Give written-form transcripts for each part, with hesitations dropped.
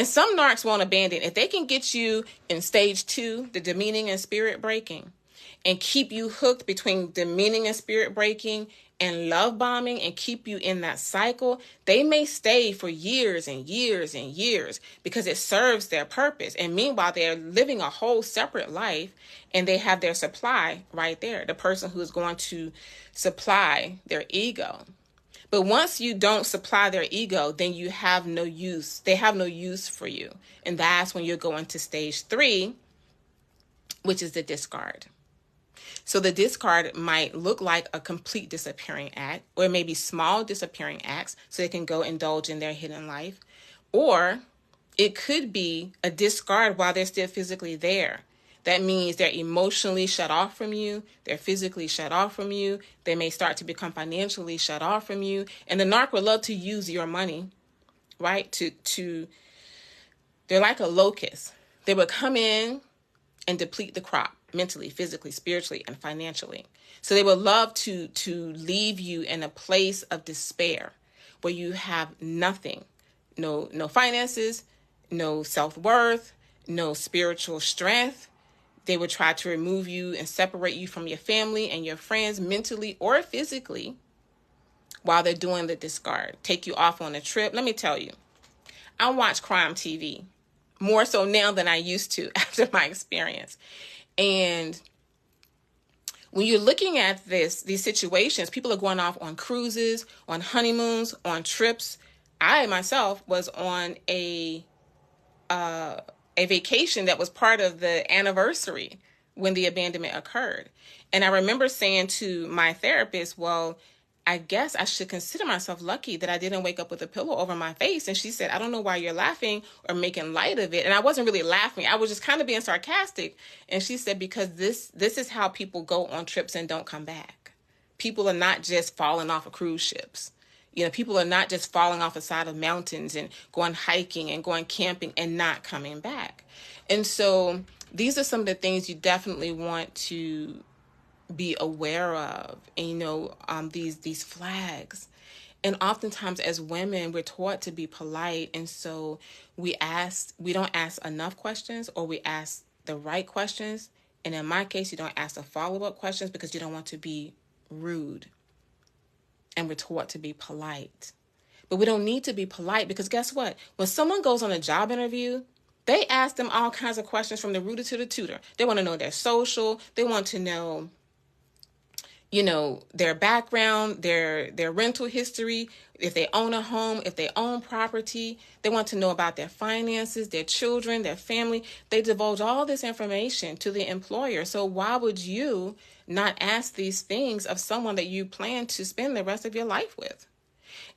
And some narcs won't abandon. If they can get you in stage 2, the demeaning and spirit breaking, and keep you hooked between demeaning and spirit breaking and love bombing and keep you in that cycle, they may stay for years and years and years because it serves their purpose. And meanwhile, they're living a whole separate life and they have their supply right there, the person who's going to supply their ego. But once you don't supply their ego, then you have no use. They have no use for you. And that's when you're going to stage 3, which is the discard. So the discard might look like a complete disappearing act, or maybe small disappearing acts so they can go indulge in their hidden life. Or it could be a discard while they're still physically there. That means they're emotionally shut off from you. They're physically shut off from you. They may start to become financially shut off from you. And the narc would love to use your money, right? They're like a locust. They would come in and deplete the crop mentally, physically, spiritually, and financially. So they would love to leave you in a place of despair where you have nothing, no finances, no self-worth, no spiritual strength. They would try to remove you and separate you from your family and your friends mentally or physically while they're doing the discard. Take you off on a trip. Let me tell you, I watch crime TV more so now than I used to after my experience. And when you're looking at these situations, people are going off on cruises, on honeymoons, on trips. I myself was on a vacation that was part of the anniversary when the abandonment occurred. And I remember saying to my therapist, well, I guess I should consider myself lucky that I didn't wake up with a pillow over my face. And she said, I don't know why you're laughing or making light of it. And I wasn't really laughing. I was just kind of being sarcastic. And she said, because this is how people go on trips and don't come back. People are not just falling off of cruise ships. You know, people are not just falling off the side of mountains and going hiking and going camping and not coming back. And so these are some of the things you definitely want to be aware of, and, these flags. And oftentimes as women, we're taught to be polite. And so we don't ask enough questions, or we ask the right questions. And in my case, you don't ask the follow-up questions because you don't want to be rude. And we're taught to be polite. But we don't need to be polite because guess what? When someone goes on a job interview, they ask them all kinds of questions from the rooter to the tutor. They want to know their social. They want to know, their background, their rental history, if they own a home, if they own property. They want to know about their finances, their children, their family. They divulge all this information to the employer. So why would you not ask these things of someone that you plan to spend the rest of your life with?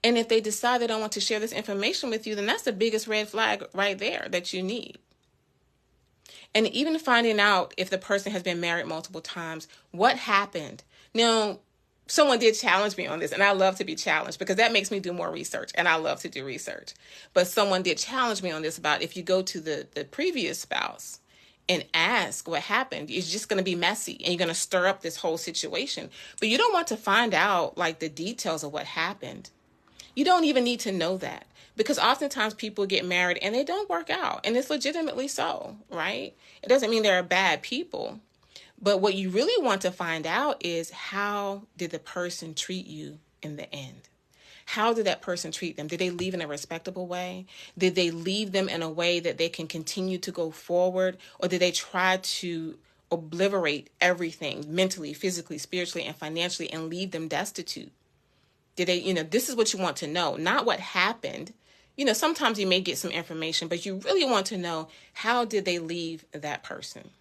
And if they decide they don't want to share this information with you, then that's the biggest red flag right there that you need. And even finding out if the person has been married multiple times, what happened? Now, someone did challenge me on this, and I love to be challenged because that makes me do more research, and I love to do research. But someone did challenge me on this about if you go to the previous spouse and ask what happened, it's just going to be messy, and you're going to stir up this whole situation. But you don't want to find out like the details of what happened. You don't even need to know that, because oftentimes people get married and they don't work out, and it's legitimately so, right? It doesn't mean they're bad people. But what you really want to find out is, how did the person treat you in the end? How did that person treat them? Did they leave in a respectable way? Did they leave them in a way that they can continue to go forward? Or did they try to obliterate everything mentally, physically, spiritually, and financially and leave them destitute? Did they, this is what you want to know, not what happened. Sometimes you may get some information, but you really want to know, how did they leave that person?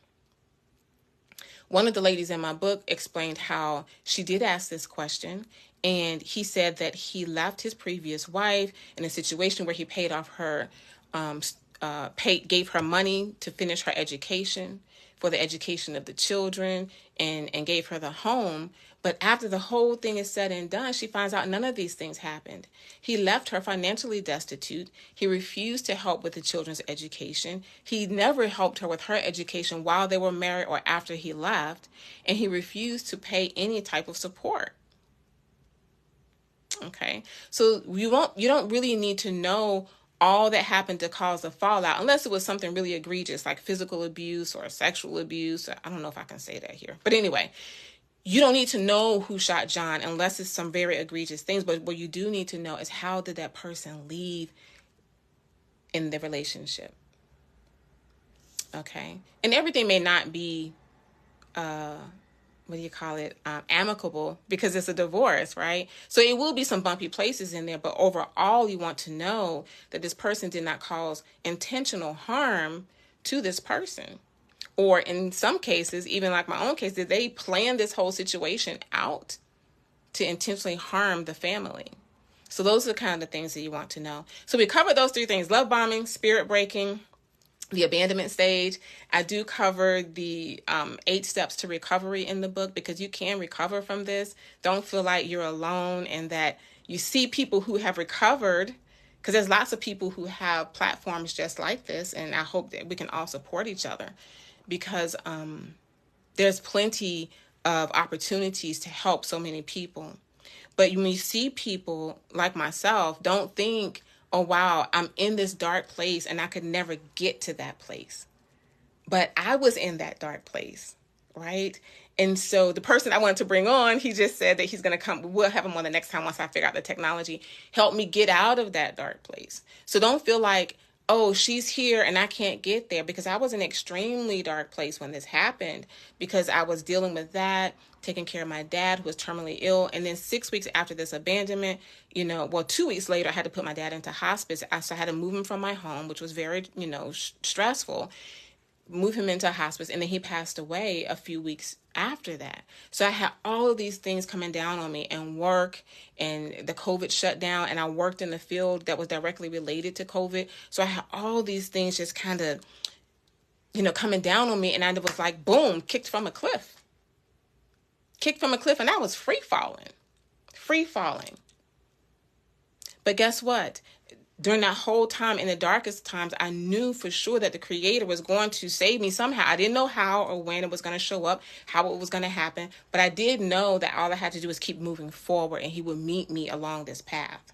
One of the ladies in my book explained how she did ask this question, and he said that he left his previous wife in a situation where he paid off her, gave her money to finish her education, for the education of the children, and gave her the home. But after the whole thing is said and done, she finds out none of these things happened. He left her financially destitute. He refused to help with the children's education. He never helped her with her education while they were married or after he left. And he refused to pay any type of support. Okay, so you don't really need to know all that happened to cause the fallout, unless it was something really egregious like physical abuse or sexual abuse. I don't know if I can say that here. But anyway, you don't need to know who shot John unless it's some very egregious things. But what you do need to know is, how did that person leave in the relationship? Okay. And everything may not be, amicable, because it's a divorce, right? So it will be some bumpy places in there, but overall, you want to know that this person did not cause intentional harm to this person. Or in some cases, even like my own case, did they plan this whole situation out to intentionally harm the family? So those are kind of the things that you want to know. So we covered those 3 things: love bombing, spirit breaking, the abandonment stage. I do cover the 8 steps to recovery in the book, because you can recover from this. Don't feel like you're alone, and that you see people who have recovered, because there's lots of people who have platforms just like this, and I hope that we can all support each other, because there's plenty of opportunities to help so many people. But when you see people like myself, don't think, oh, wow, I'm in this dark place and I could never get to that place. But I was in that dark place, right? And so the person I wanted to bring on, he just said that he's going to come. We'll have him on the next time once I figure out the technology. Help me get out of that dark place. So don't feel like, oh, she's here and I can't get there, because I was in an extremely dark place when this happened, because I was dealing with that, taking care of my dad who was terminally ill. And then 6 weeks after this abandonment, 2 weeks later, I had to put my dad into hospice. So I had to move him from my home, which was very, stressful, move him into hospice. And then he passed away a few weeks after that. So I had all of these things coming down on me, and work, and the COVID shutdown. And I worked in the field that was directly related to COVID. So I had all these things just kind of, coming down on me. And I was like, boom, kicked from a cliff. And I was free falling. But guess what? During that whole time, in the darkest times, I knew for sure that the Creator was going to save me somehow. I didn't know how or when it was going to show up, how it was going to happen, but I did know that all I had to do was keep moving forward, and He would meet me along this path.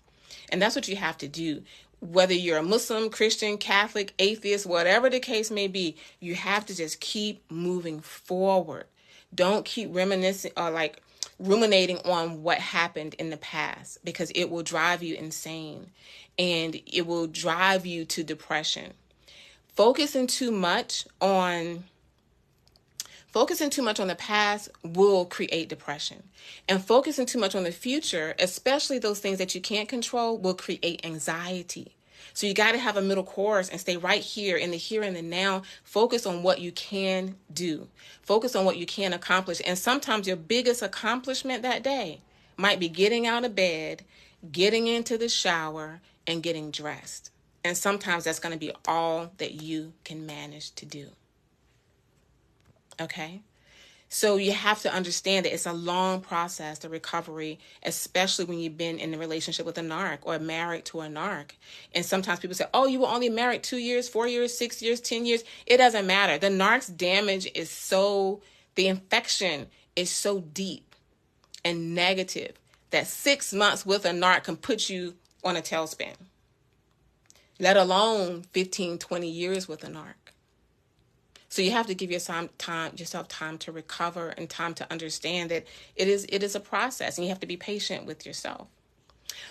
And that's what you have to do. Whether you're a Muslim, Christian, Catholic, atheist, whatever the case may be, you have to just keep moving forward. Don't keep reminiscing or ruminating on what happened in the past, because it will drive you insane, and it will drive you to depression. Focusing too much on the past will create depression, and focusing too much on the future, especially those things that you can't control, will create anxiety. So you got to have a middle course and stay right here in the here and the now. Focus on what you can do. Focus on what you can accomplish. And sometimes your biggest accomplishment that day might be getting out of bed, getting into the shower, and getting dressed. And sometimes that's going to be all that you can manage to do. Okay? So you have to understand that it's a long process, the recovery, especially when you've been in a relationship with a narc or married to a narc. And sometimes people say, oh, you were only married 2 years, 4 years, 6 years, 10 years. It doesn't matter. The narc's damage the infection is so deep and negative that 6 months with a narc can put you on a tailspin, let alone 15, 20 years with a narc. So you have to give yourself time to recover, and time to understand that it is a process, and you have to be patient with yourself.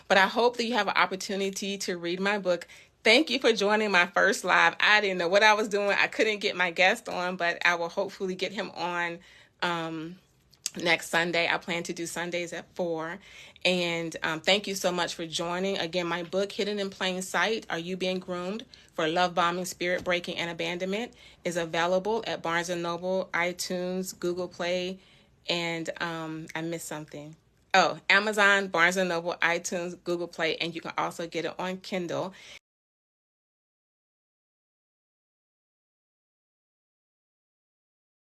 But I hope that you have an opportunity to read my book. Thank you for joining my first live. I didn't know what I was doing. I couldn't get my guest on, but I will hopefully get him on next Sunday. I plan to do Sundays at 4. And thank you so much for joining. Again, my book, Hidden in Plain Sight, Are You Being Groomed for Love Bombing, Spirit Breaking, and Abandonment, is available at Barnes & Noble, iTunes, Google Play, and I missed something. Oh, Amazon, Barnes & Noble, iTunes, Google Play, and you can also get it on Kindle.